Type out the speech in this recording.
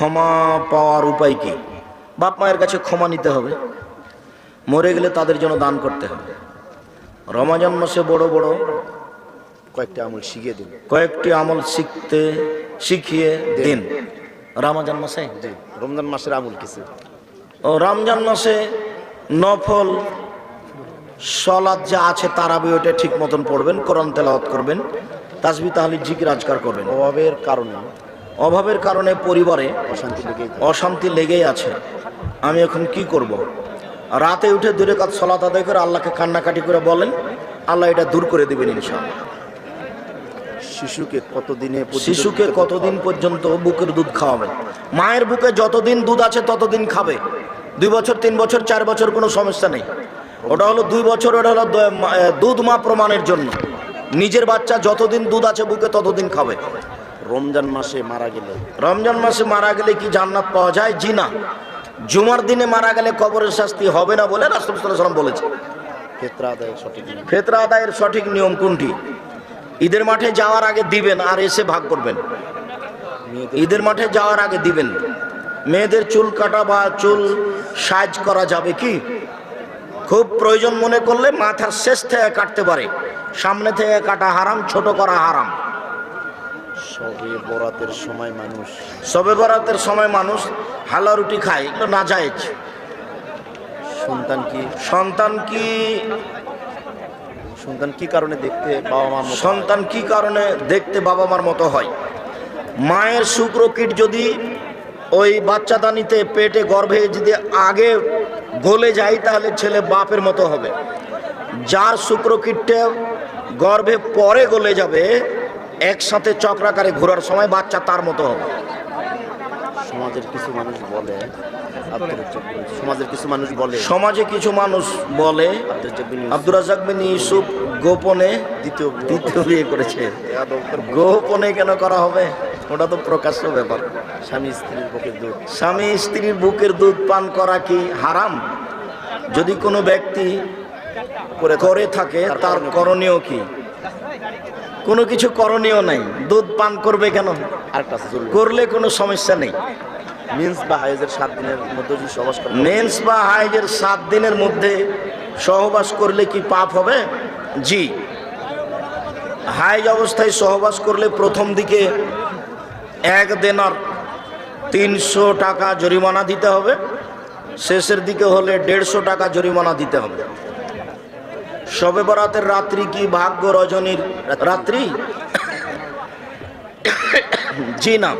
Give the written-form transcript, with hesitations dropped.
ক্ষমা পাওয়ার উপায় কি? বাপ মায়ের কাছে ক্ষমা নিতে হবে, মরে গেলে তাদের জন্য দান করতে হবে। রমজান মাসে বড় বড় কয়েকটি আমল শিখিয়ে দিন, কয়েকটি আমল শিখিয়ে দিন। রমজান মাসে রমজান মাসের আমল কিছু। ও রমজান মাসে নফল সালাত যা আছে তারাবি ওটা ঠিক মতন পড়বেন, কোরআন তেলাওয়াত করবেন, তাসবিহ তাহলিল জিকির আজকার করবেন। অভাবের কারণে পরিবারে অশান্তি লেগেই আছে। আমি এখন কি করব? রাতে উঠে 2 রাকাত সালাত আদায় করে আল্লাহকে কান্নাকাটি করে বলেন, আল্লাহ এটা দূর করে দেবেন ইনশাআল্লাহ। শিশুকে কতদিন পর্যন্ত বুকের দুধ খাওয়াবেন? মায়ের বুকে যতদিন দুধ আছে ততদিন খাবে। 2 বছর 3 বছর 4 বছর কোনো সমস্যা নেই। ওটা হলো 2 বছর, ওটা হলো দুধ মা প্রমাণের জন্য। নিজের বাচ্চা যতদিন দুধ আছে বুকে ততদিন খাবে। রমজান মাসে মারা গেলে কি জান্নাত পাওয়া যায়? জি না। জুমার দিনে মারা গেলে কবরের শাস্তি হবে না বলে রাসূল সাল্লাল্লাহু আলাইহি ওয়াসাল্লাম বলেছে। ফিতরা আদায়ের সঠিক নিয়ম কোনটি? ঈদের মাঠে যাওয়ার আগে দিবেন আর এসে ভাগ করবেন। ঈদের মাঠে যাওয়ার আগে দিবেন। মেয়েদের চুল কাটা বা চুল সাইজ করা যাবে কি? খুব প্রয়োজন মনে করলে মাথার শেষ থেকে কাটতে পারে, সামনে থেকে কাটা হারাম, ছোট করা হারাম। শবে বরাতের সময় মানুষ হালা রুটি খায়, এটা নাজায়েজ। সন্তান কি কারণে দেখতে বাবা মার মতো হয়? মায়ের শুক্রকীট যদি ওই বাচ্চাদানিতে পেটে গর্ভে যদি আগে গলে যায় তাহলে ছেলে বাপের মতো হবে। যার শুক্রকীটটা গর্ভে পরে গলে যাবে, একসাথে চক্রাকারে ঘোরার সময় বাচ্চা তার মতো হবে। সমাজে কিছু মানুষ বলে আব্দুর রাজ্জাক বিন ইউসুফ গোপনে দ্বিতীয় বিয়ে করেছে। গোপনে কেন করা হবে? ওটা তো প্রকাশ্য ব্যাপার। স্বামী স্ত্রীর বুকের দুধ পান করা কি হারাম? যদি কোনো ব্যক্তি করে থাকে তার করণীয় কি? কোনো কিছু করণীয় নাই। দুধ পান করবে কেন? করলে কোনো সমস্যা নেই। মেন্স বা হাইজের 7 দিনের মধ্যে সহবাস করলে কি পাপ হবে? জি। হাইজ অবস্থায় সহবাস করলে প্রথম দিকে 1 দিনার 300 টাকা জরিমানা দিতে হবে, শেষের দিকে হলে 150 টাকা জরিমানা দিতে হবে। শবে বরাতের রাত্রি কি ভাগ্য রজনীর রাত্রি? জি না।